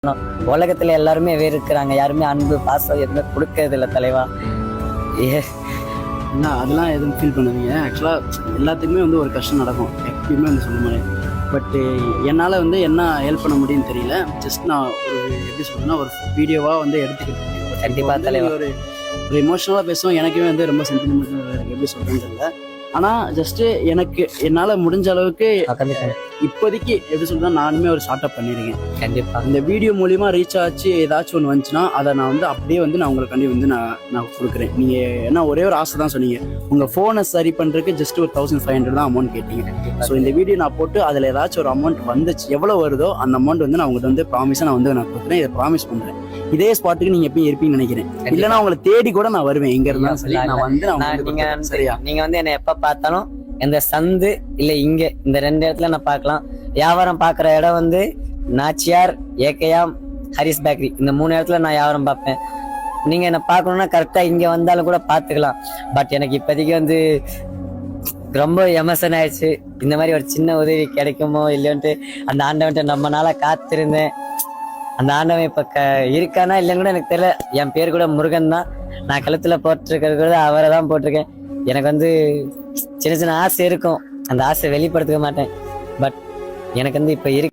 உலகத்துல எல்லாருமே வெறுக்கிறாங்க, யாருமே அன்பு பாசம் எதுவுமே கொடுக்கறது இல்லை தலைவா. என்ன அதெல்லாம் எதுவும் ஃபீல் பண்ணுவீங்க. ஆக்சுவலாக எல்லாத்துக்குமே வந்து ஒரு கஷ்டம் நடக்கும், எப்பயுமே வந்து சொல்ல முடியாது. பட்டு என்னால் வந்து என்ன ஹெல்ப் பண்ண முடியும்னு தெரியல. ஜஸ்ட் நான் ஒரு எப்படி சொல்றேன்னா ஒரு வீடியோவாக வந்து எடுத்துக்கிட்டேன். கண்டிப்பா தலைவா. ஒரு ஒரு எமோஷனலாக பேசுவோம், எனக்குமே வந்து ரொம்ப சென்டிமெண்ட் எனக்கு எப்படி சொல்கிறேன்னு தெரியல. ஆனால் ஜஸ்ட்டு எனக்கு என்னால் முடிஞ்ச அளவுக்கு இப்போதைக்கு எப்படி சொல்றேன்னா நானுமே ஒரு ஸ்டார்ட் அப் பண்ணியிருக்கேன். கண்டிப்பா இந்த வீடியோ மூலியமா ரீச் ஆச்சு ஏதாச்சும் ஒன்று வந்துச்சுன்னா அதை நான் வந்து அப்படியே வந்து நான் உங்களுக்காண்டி வந்து நான் கொடுக்குறேன். நீங்கள் என்ன ஒரே ஒரு ஆசை தான் சொன்னீங்க, உங்கள் ஃபோனை சரி பண்ணுறதுக்கு ஜஸ்ட் ஒரு 1500 தான் அமௌண்ட் கேட்டீங்க. ஸோ இந்த வீடியோ நான் போட்டு அதில் ஏதாச்சும் ஒரு அமௌண்ட் வந்துச்சு, எவ்வளோ வருதோ அந்த அமௌண்ட் வந்து நான் உங்களுக்கு வந்து ப்ராமிஸாக நான் கொடுக்குறேன். இதை ப்ராமிஸ் பண்ணுறேன். இதே ஸ்பாட்டுக்கு நீங்கள் எப்பயும் இருப்பீங்கன்னு நினைக்கிறேன். இல்லைன்னா உங்களை தேடி கூட நான் வருவேன், எங்கே இருந்தாலும் சரி நான் வந்து சரியா. நீங்கள் வந்து என்னை எப்போ பார்த்தாலும் இந்த சந்து இல்ல இங்க இந்த 2 இடத்துல நான் பார்க்கலாம். வியாபாரம் பார்க்குற இடம் வந்து நாச்சியார், ஏக்கையாம், ஹரிஸ் பேக்கரி, இந்த 3 இடத்துல நான் வியாபாரம் பார்ப்பேன். நீங்க என்ன பார்க்கணும்னா கரெக்டா இங்க வந்தாலும் கூட பார்த்துக்கலாம். பட் எனக்கு இப்போதைக்கு வந்து ரொம்ப எமோஷன் ஆயிடுச்சு. இந்த மாதிரி ஒரு சின்ன உதவி கிடைக்குமோ இல்லையோன்ட்டு அந்த ஆண்டவன்ட்டு ரொம்ப நாளா காத்திருந்தேன். அந்த ஆண்டவன் இப்ப இருக்கானா இல்லைன்னு கூட எனக்கு தெரியல. என் பேர் கூட முருகன் தான். நான் கழுத்துல போட்டிருக்கிறது கூட அவரை தான் போட்டிருக்கேன். எனக்கு வந்து சின்ன சின்ன ஆசை இருக்கும், அந்த ஆசை வெளிப்படுத்திக்க மாட்டேன். பட் எனக்கு வந்து இப்ப இருக்கு.